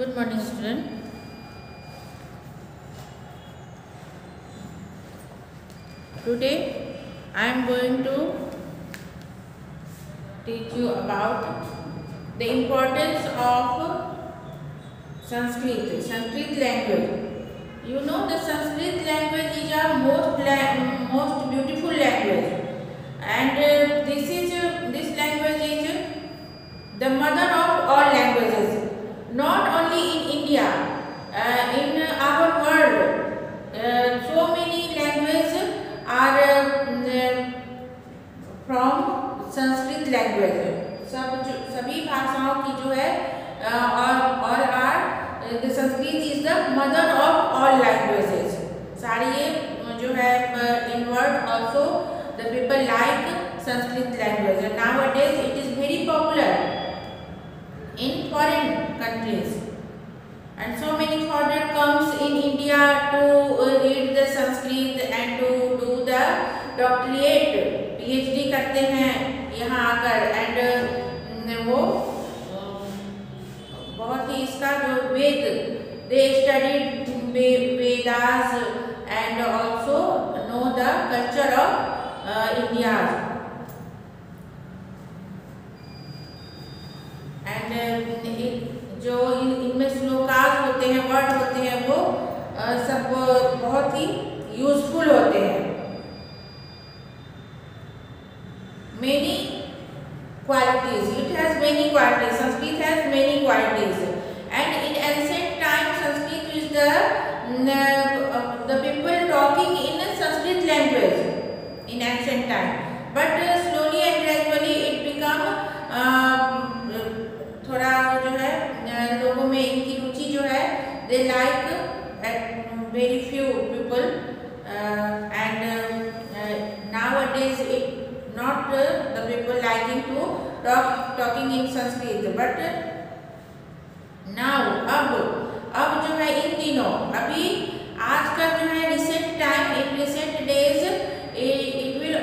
Good morning, student. Today I am going to teach you about the importance of Sanskrit language. You know the Sanskrit language is our most beautiful language, and this language is the mother of all languages. Not only in India, in our world, so many languages are from Sanskrit language. सभी भाषाओं की जो है और the Sanskrit is the mother of all languages. सारी ये जो है in word also the people like Sanskrit language, and nowadays it is very popular in foreign countries, and so many foreigners comes in India to read the Sanskrit and to do the doctorate, PhD करते हैं यहाँ आकर, and वो बहुत ही इसका जो वेद, they studied Vedas and also know the culture of India. जो इनमें श्लोकास होते हैं, वर्ड होते हैं, वो सब बहुत ही यूजफुल होते हैं. Many qualities, it has many qualities. Sanskrit has many qualities, and in ancient time Sanskrit is the people talking in Sanskrit language in ancient time, but slowly and gradually it become थोड़ा जो है लोगों में इनकी रुचि जो है, they like very few people, and nowadays it not the people liking to talking in Sanskrit, but now अब जो है इन दिनों अभी आज का जो है recent time, in recent days it will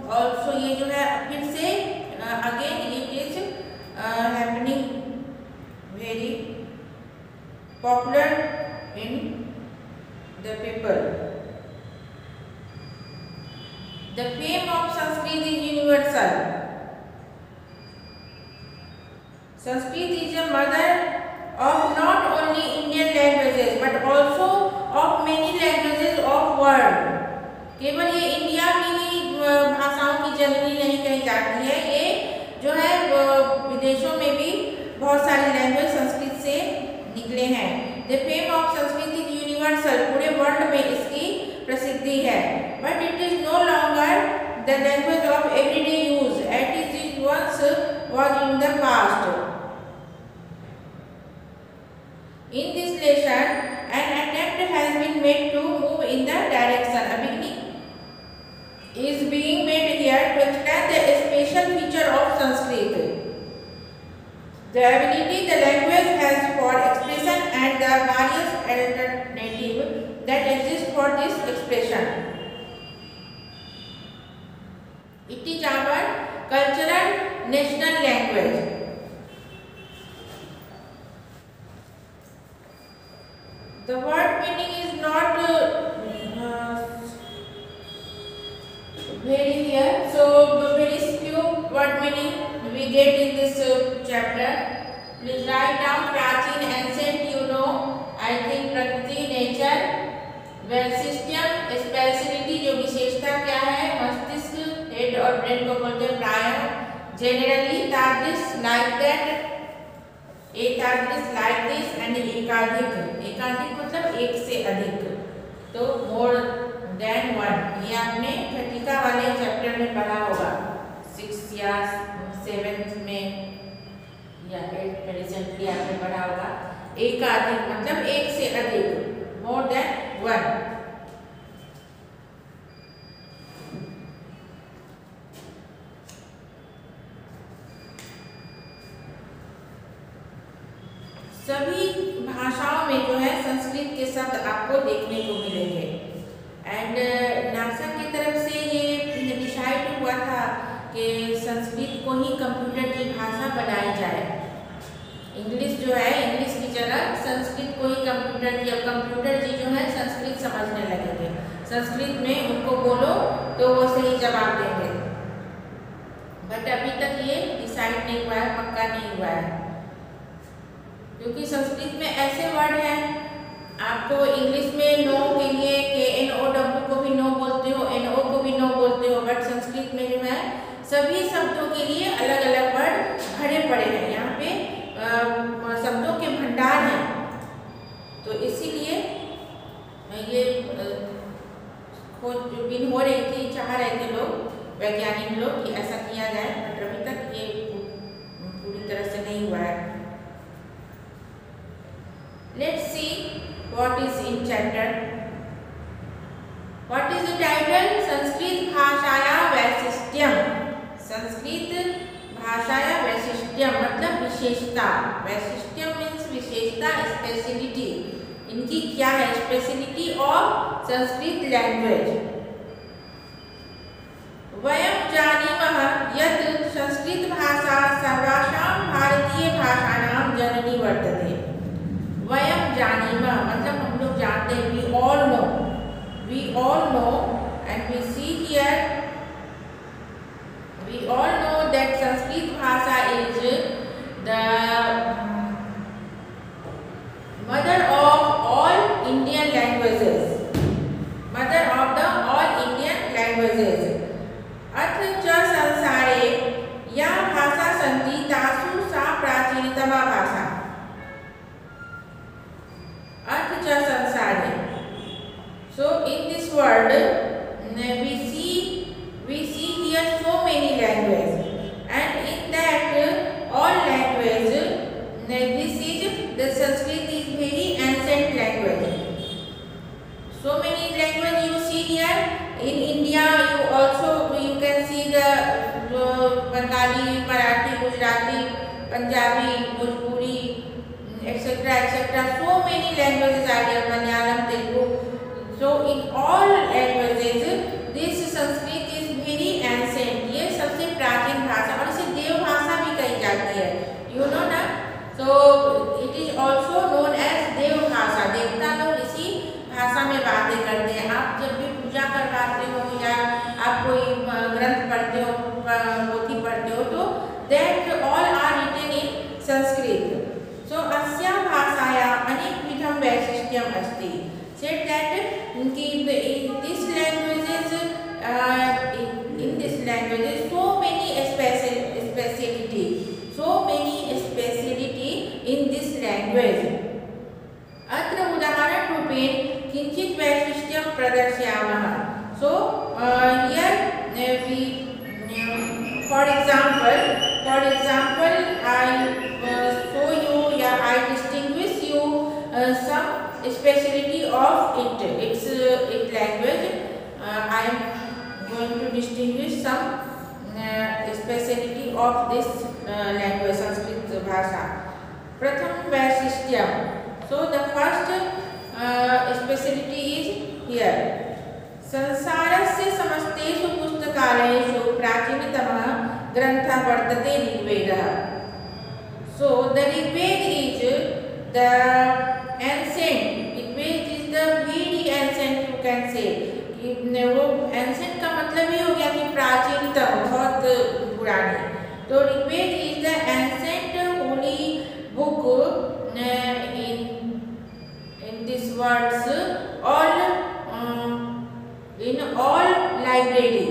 also ये जो है फिर से again it is happening very popular in the people. The fame of Sanskrit is universal. Sanskrit is a mother of not only Indian languages but also of many languages of world. केवल ये India की ही भाषाओं की जननी नहीं कही जाती है, ये जो है विदेशों में भी बहुत सारे लैंग्वेज संस्कृत से निकले हैं. The fame of Sanskrit is universal. पूरे वर्ल्ड में इसकी प्रसिद्धि है. But it is no longer the language of everyday use as it once was in the past. In this lesson, an attempt has been made to move in the direction. A beginning is being made here to explain the special feature of Sanskrit. The ability the language has for expression and the various alternatives that exist for this expression. It is our cultural national language. The word meaning is not very here, so very few word meaning we get in this chapter. Please write down प्राचीन, ancient, you know, I think प्रकृति, nature, वैशिष्ट्यम, speciality जो विशेषता क्या है, मस्तिष्क, head और brain को बोलते हैं प्रायः, generally, तादृश, like that, एतादृश, like this, and एकाधिक, एकाधिक मतलब एक से अधिक, तो more than one. ये आपने घटिका वाले चैप्टर में पढ़ा होगा, 6 या 7 में या 8 में रिसेंटली आपने पढ़ा होगा. एकाधिक मतलब एक से अधिक, more than one. सभी भाषाओं में जो है संस्कृत के शब्द आपको देखने को मिलेंगे, एंड नासा की तरफ से ये डिसाइड हुआ था कि संस्कृत को ही कंप्यूटर की भाषा बनाई जाए. इंग्लिश जो है, इंग्लिश की जगह संस्कृत को ही कंप्यूटर की, अब कंप्यूटर जी जो है संस्कृत समझने लगे थे, संस्कृत में उनको बोलो तो वो सही जवाब देंगे। बट अभी तक ये डिसाइड नहीं हुआ है, पक्का नहीं हुआ है, क्योंकि संस्कृत में ऐसे वर्ड हैं, आपको इंग्लिश में नो के लिए KNOW को भी नो बोलते हो, NO को भी नो बोलते हो, बट संस्कृत में जो है सभी शब्दों के लिए अलग अलग वर्ड भरे पड़े हैं। यहाँ पे शब्दों के भंडार हैं, तो इसीलिए ये खोजबीन हो रही थी, चाह रहे थे लोग, वैज्ञानिक लोग, कि ऐसा किया जाए, बट अभी तक ये पूरी तरह से नहीं हुआ है। Let's see what is in chapter. What is the title? Sanskrit भाषाया वैशिष्ट्यम। Sanskrit भाषाया वैशिष्ट्यम मतलब विशेषता। वैशिष्ट्यम मीन्स विशेषता, स्पेशलिटी। इनकी क्या है? Speciality of Sanskrit language. वयं जानीमः यत् संस्कृत भाषा सर्वासां भारतीय भाषाणां जननी वर्तते। वयं जानीमः मतलब हम लोग जानते हैं, we all know and we see here, we all know that Sanskrit Bhasha is the mother of all Indian languages, mother of the all Indian languages. अथ च संसारे या भाषा सन्ति तासु सा प्राचीनतमा भाषा। अथ च संसारे, so in this world we see here so many languages, and in that all language, this is the Sanskrit is very ancient language. So many language you see here in India. You can see the Bengali, Marathi, Gujarati, Punjabi, Bhojpuri, etc. etc. So many languages are there, Malayalam, Telugu. So in all languages this Sanskrit is very ancient. ये सबसे प्राचीन भाषा, और इसे देव भाषा भी कही जाती है, you know ना। So it is also known as देव भाषा। देवता लोग इसी भाषा में बातें करते हैं। आप जब भी पूजा करवाते हो या आप कोई ग्रंथ पढ़ते हो, पोथी पढ़ते हो, तो that all are written in Sanskrit. So अस्या भाषाया अनेकविधं वैशिष्ट्यम् अस्ति। Said that in this languages, in this languages so many speciality in this language. अत्र उदाहरण रूपेण किंचित वैशिष्ट्यं प्रदर्शयामः। So here we for example I show you, yeah, I distinguish you some speciality of its language. I am going to distinguish some speciality of this language, Sanskrit Bhasha. Pratham Vaishishyam. So the first speciality is here. संसारस्य समस्तेषु पुस्तकालयेषु प्राचीनतमः ग्रंथः वर्तते ऋग्वेदः. So the Rigved is the ancient. Rigved is the very ancient, you can say. वो ancient का मतलब ये हो गया कि प्राचीनतम, बहुत पुरानी. तो Rigved is the ancient holy book in this words in all library.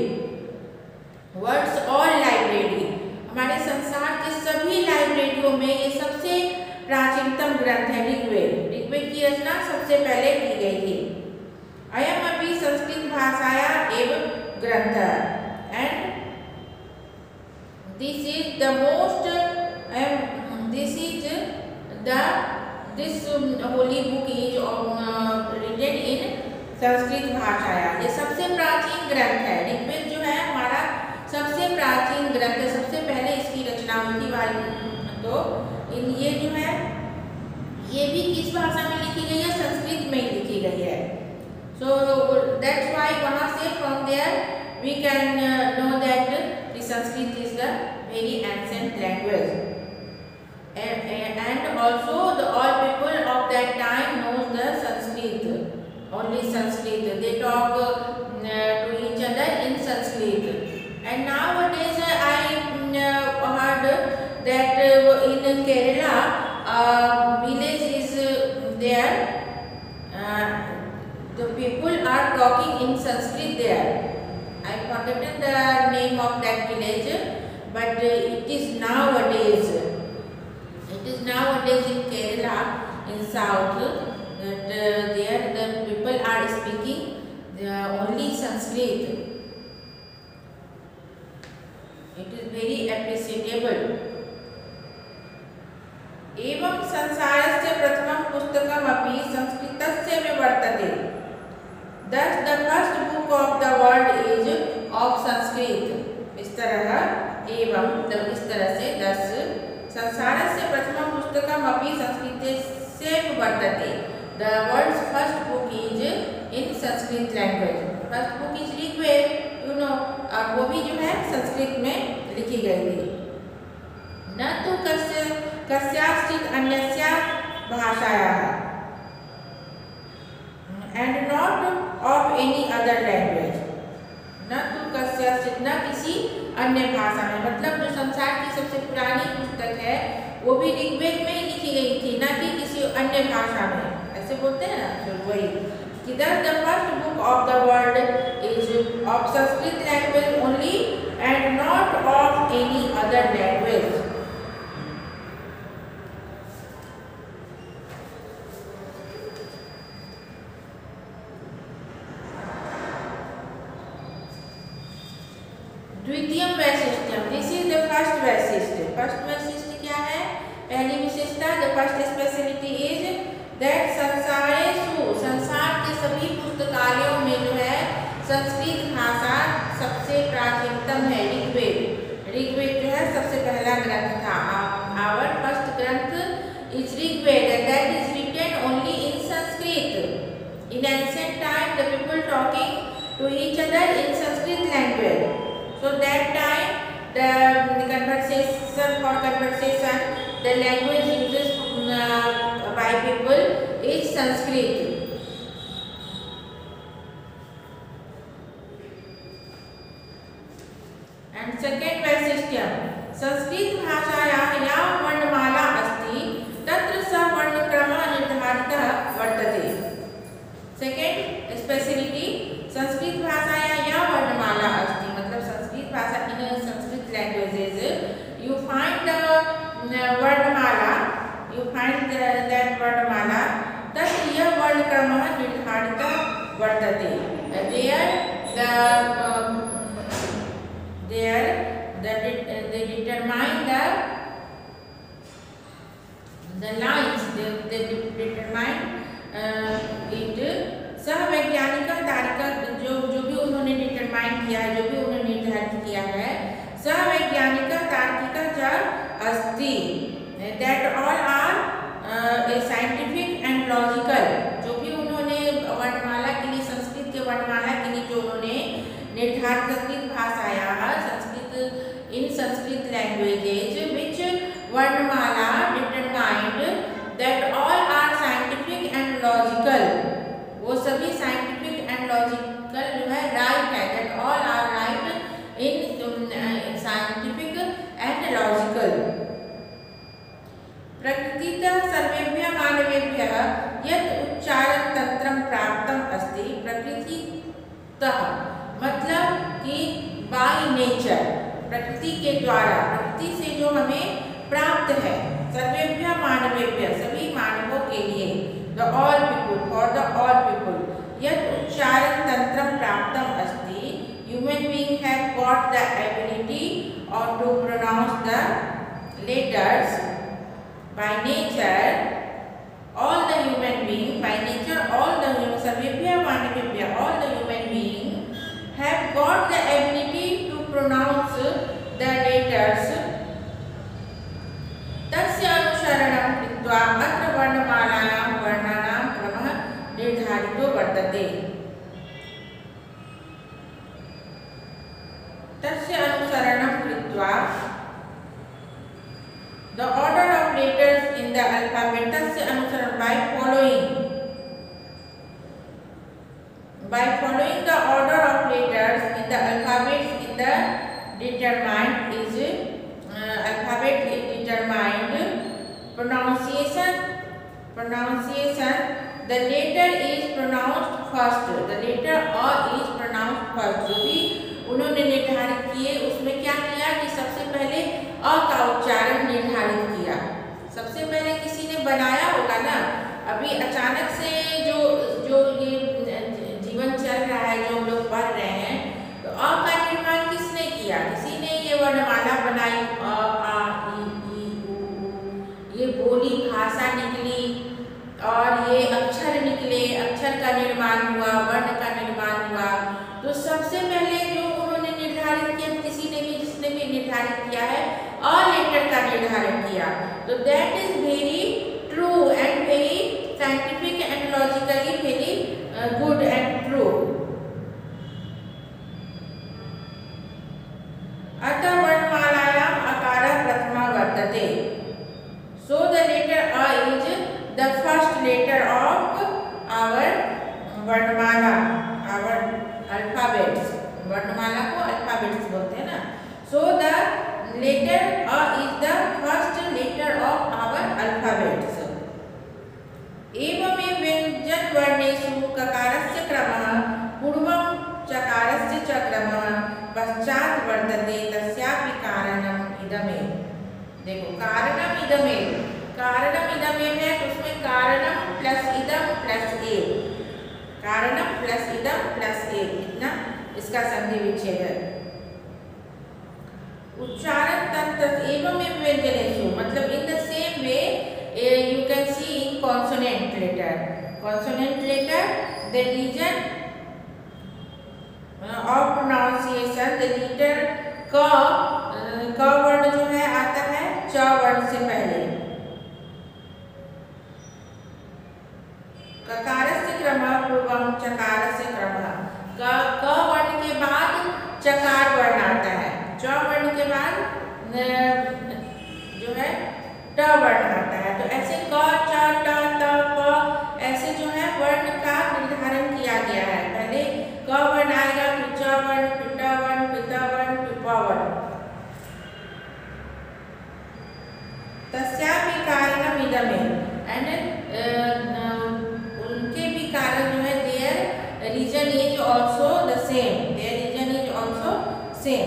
Words all library. हमारे संसार के सभी लाइब्रेरियों में ये सबसे प्राचीनतम ग्रंथ है ऋग्वेद. ऋग्वेद की रचना सबसे पहले की गई थी. अयम अपि संस्कृत भाषाया एव ग्रंथः, and this is the most this holy book is written in Sanskrit भाषाया. ये सबसे प्राचीन ग्रंथ है. ऋग्वेद जो है हमारा सबसे प्राचीन ग्रंथ है, सबसे पहले इसकी रचना हुई थी तो ये जो है ये भी किस भाषा में लिखी गई है? संस्कृत में ही लिखी गई है. So that's why वहाँ से from there we can know that the Sanskrit is the very ancient language. and also the all people of that time knows the Sanskrit, only Sanskrit. They talk to each other in Sanskrit. And nowadays I heard that in Kerala village is there. The people are talking in Sanskrit there. I forgotten the name of that village, but it is nowadays. It is nowadays in Kerala, in south, that there the people are speaking only Sanskrit. It is very appreciable. एवं संसारस्य प्रथमं पुस्तकमपि संस्कृतस्य में वर्तते. Thus the first book of the world is of Sanskrit. इस तरह एवं इस तरह से दस संसारस्य प्रथमं पुस्तकमपि संस्कृतस्य में वर्तते. The world's first book is in Sanskrit language. First book is Rigveda, you know, और वो भी जो है संस्कृत में लिखी गई थी. न तो कस्याचित् अन्यस्य भाषायाः and not of any other language. न तो कस्याचित्, न किसी अन्य भाषा में, मतलब जो संसार की सबसे पुरानी पुस्तक है वो भी ऋग्वेद में ही लिखी गई थी, न कि किसी अन्य भाषा में. ऐसे बोलते हैं ना, तो वही कि the first book of the world is of Sanskrit language only and not of any other language. द्वितीयम वैशिष्ट्यम, दिस इज द फर्स्ट वैशिष्ट्य. फर्स्ट वैशिष्ट्य क्या है? पहली विशेषता, the first speciality is that संसारेषु, संसार के सभी पुस्तकालयों में जो है संस्कृत भाषा सबसे प्राचीनतम है. ऋग्वेद, ऋग्वेद जो है सबसे पहला ग्रंथ था. Our first granth is Rigveda and that is written only in Sanskrit. In ancient time the people talking to each other in Sanskrit language. So that time the conversation, the language used by people is Sanskrit. And second वैशिष्ट्यम, संस्कृत भाषायाः या वर्णमाला अस्ति तत्र स वर्णक्रमः निर्धारितः वर्तते. Second speciality, Sanskrit भाषायाः या वर्णमाला अस्ति, मतलब संस्कृत भाषा in Sanskrit languages you find the वर्णमाला, you find that वर्णमाला, तत्र यह वर्णक्रमः निर्धारितः वर्तते. They determine the lines, they determine it. सह वैज्ञानिक तारिका, जो भी उन्होंने डिटरमाइन किया है, जो भी उन्होंने निर्धारित किया है, सह वैज्ञानिक तार्किक च अस्ति, that all are scientific and logical. जो भी उन्होंने वर्णमाला के लिए, संस्कृत के वर्णमाला के लिए जो उन्होंने निर्धारित संस्कृत भाषायाः in Sanskrit languages which वर्णमाला determined that all are scientific and logical. वो सभी साइंटिफिक एंड लॉजिकल जो है राइट है. That all are right in scientific and logical. प्रकृतितः सर्वेभ्यः मानवेभ्यः यत् उच्चारण तंत्रं प्राप्तम् अस्ति. प्रकृतितः मतलब कि बाय नेचर, प्रकृति के द्वारा, प्रकृति से जो हमें प्राप्त है. सर्वेभ्यः मानवेभ्यः, सभी मानवों के लिए. The all people, for the all people. यत् उच्चारण तंत्रं प्राप्तम् अस्ति. Human being have got the ability or to pronounce the letters by nature. All the human being by nature, all the सर्वेभ्यः मानवेभ्यः, all the human being have got the ability to pronounce the letters. तस्य अनुसरणं कृत्वा अत्र वर्णमालायां वर्णानां क्रमः निर्धारितो वर्तते. तस्य अनुसरणं कृत्वा, the order of determined is alphabet is determined pronunciation. The letter is pronounced first. The letter a is pronounced first. जो भी उन्होंने निर्धारित किए उसमें क्या किया कि सबसे पहले अ का उच्चारण निर्धारित किया। सबसे पहले किसी ने बनाया होगा ना। अभी अचानक से जो ये जीवन चल रहा है, जो हम लोग पढ़ रहे हैं, तो अ का निर्माण किसने किया? किसी ने ये वर्णमाला बनाई, अ आ ई उ ऊ, ये बोली भाषा निकली और ये अक्षर निकले, अक्षर का निर्माण हुआ, वर्ण का निर्माण हुआ। तो सबसे पहले जो उन्होंने निर्धारित किया, किसी ने भी जिसने भी निर्धारित किया है, अ लेटर का निर्धारण किया। तो that is very true and very scientific and logically very good and true. अतः वर्णमालायाम अकारः प्रथमा वर्तते। So the letter A is the first letter of our वर्णमाला, our alphabets. वर्णमाला को alphabets बोलते हैं ना। So the letter A is the first letter of our alphabets. एवमेव व्यंजन वर्णेषु ककारस्य क्रमः पूर्वं चकारस्य च क्रमः पश्चात् वर्तते, तस्यापि कारणम् इदमेव। देखो कारणम इदमेव, कारणम इदमेव है तो उसमें कारणम प्लस इदम प्लस ए, कारणम प्लस इदम प्लस ए, इतना इसका संधि विच्छेद है। उच्चारण तंत्र एवमेव व्यंजनेषु, मतलब in the same way you can see in consonant letter. Consonant letter, the region of pronunciation, the letter क वर्ण जो है आता है च वर्ण से पहले। ककारस्य क्रमः पूर्वं चकारस्य क्रमः, क वर्ण के बाद चकार वर्ण आता है, च वर्ण के बाद जो है ट वर्ण आता है। तो ऐसे क च ट त प ऐसे जो है वर्ण का निर्धारण किया गया है। पहले क वर्ण आएगा, फिर च वर्ण, फिर ट वर्ण, फिर त वर्ण, फिर प वर्ण। तस्यापि कारणम इदमेव, एंड उनके भी कारण जो है there reason is also the same, there reason is also same.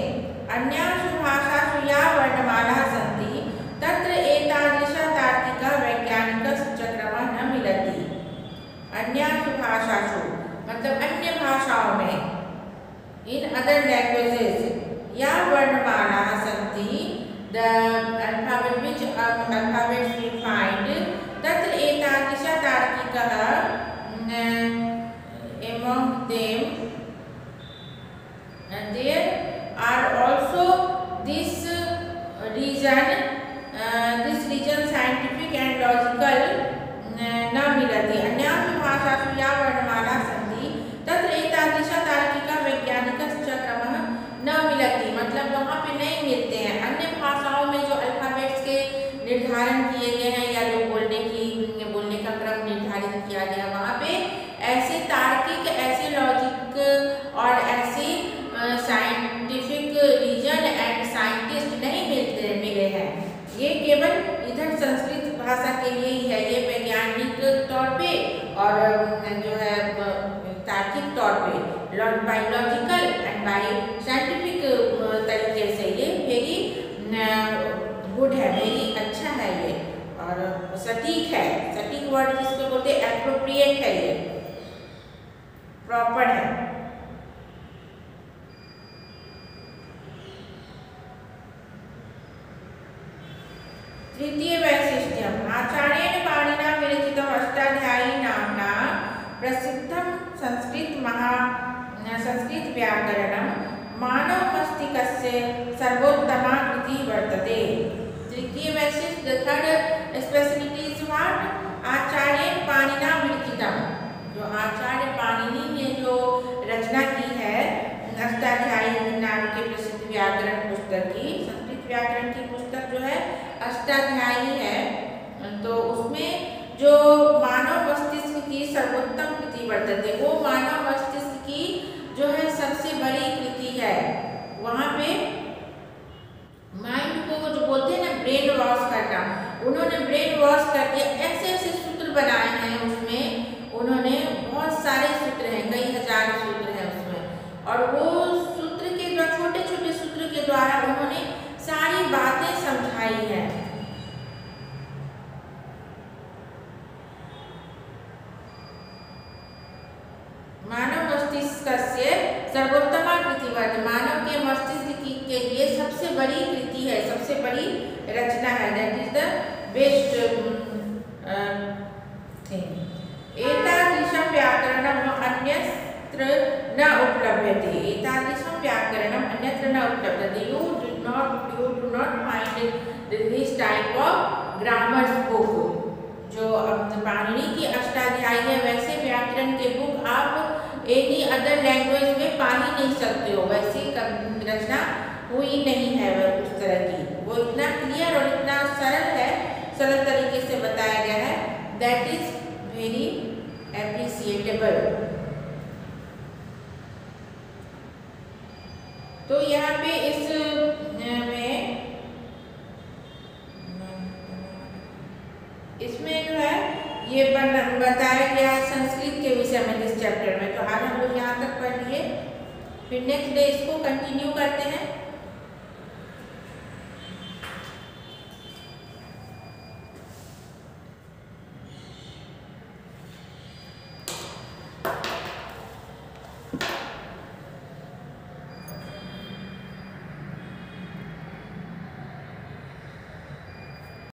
अन्यासु भाषासु या वर्णमालाः सन्ति तत्र एतादृशः तार्किकः वैज्ञानिकश्च क्रमः न मिलति। अन्यासु भाषासु मतलब अन्य भाषाओं में, इन अदर लैंग्वेजेस या वर्णमालाः सन्ति, the alphabet which alphabets we find, तत्र एतादृशः तार्किकः among them, and there are also this region scientific and logical न मिलति। अन्यासु भाषासु या वर्णमाला सन्ति तत्र एतादृशः तार्किकः वैज्ञानिकश्च क्रमः न मिलति, मतलब वहाँ पे नहीं मिलते हैं। अन्य भाषाओं में जो अल्फाबेट्स के निर्धारण किए गए हैं या जो बोलने का क्रम निर्धारित किया गया, वहाँ पे ऐसे तार्किक, ऐसे लॉजिक और ऐसे साइंटिफिक रीजन एंड साइंटिस्ट नहीं मिले हैं। ये केवल इधर संस्कृत भाषा के लिए ही है। ये वैज्ञानिक तौर पे और जो है तार्किक तौर पे, बायोलॉजिकल एंड बाय साइंटिफिक तरीके से ये वेरी गुड है, वेरी अच्छा है ये, और सटीक है। सटीक वर्ड जिसको बोलते हैं एप्रोप्रिएट है, ये प्रॉपर है। तृतीय वैशिष्ट्यम आचार्येण पाणिना विरचितम् अष्टाध्यायी नाम्ना प्रसिद्धं संस्कृत व्याकरणं मानव मस्तिष्कस्य सर्वोत्तमा कृति वर्तते। तृतीय वैशिष्ट्य, the third speciality is what? आचार्येण पाणिना विरचितम्, जो आचार्य पाणिनि ने जो रचना की है अष्टाध्यायी नाम के प्रसिद्ध व्याकरण पुस्तक की, संस्कृत व्याकरण की पुस्तक जो है अष्टाध्यायी है, तो उसमें जो मानव मस्तिष्क की सर्वोत्तम कृति वर्तते, वो मानव मस्तिष्क की जो है सबसे बड़ी कृति है। वहाँ पे बड़ी रचना है, that is the best thing. एतादृशं व्याकरणम् अन्यत्र न उपलभ्यते, एतादृशं व्याकरणम् अन्यत्र न उपलभ्यते। You do not find this type of grammar book। जो पाणिनि की अष्टाध्यायी है वैसे व्याकरण के बुक आप एनी अदर लैंग्वेज में पा ही नहीं सकते हो, वैसी रचना हुई नहीं है वह उस तरह की। वो इतना क्लियर और इतना सरल है, सरल तरीके से बताया गया है, दैट इज वेरी एप्रिसिएटेबल। तो यहाँ पे इसमें जो है ये बताया गया है संस्कृत के विषय में इस चैप्टर में। तो आज हम लोग यहाँ तक पढ़ लिए, फिर नेक्स्ट डे इसको कंटिन्यू करते हैं।